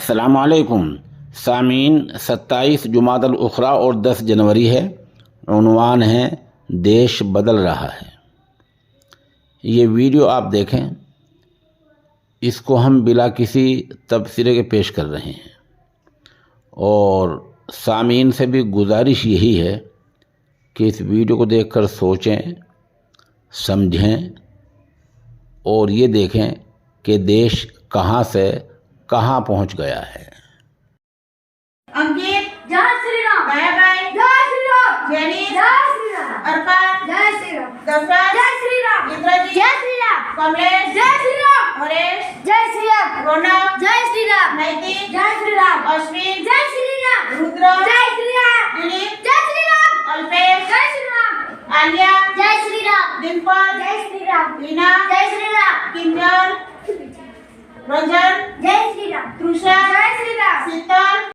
अस्सलामुअलैकुम सामीन। 27 जुमादल उखरा और 10 जनवरी है। उन्वान है देश बदल रहा है। ये वीडियो आप देखें, इसको हम बिला किसी तबसरे के पेश कर रहे हैं और सामीन से भी गुजारिश यही है कि इस वीडियो को देखकर सोचें, समझें और ये देखें कि देश कहाँ से कहाँ पहुँच गया है। अंकित जय श्री राम। दयाबाई जय श्री राम। जेनी जय श्री राम। अर्पण जय श्री राम। दशरथ जय श्री राम। इंद्रजीत जय श्री राम। कमलेश जय श्री राम। हरेश जय श्री राम। रौनक जय श्री राम। नैतिक जय श्री राम। अश्विन जय श्री राम। रुद्र जय श्री राम। दिलीप जय श्री राम। अल्पेश जय श्री राम। आलिया जय श्री राम। डिम्पल जय श्री राम। लीना जय श्री राम। किंजल रंजन जय श्री राम। तृषा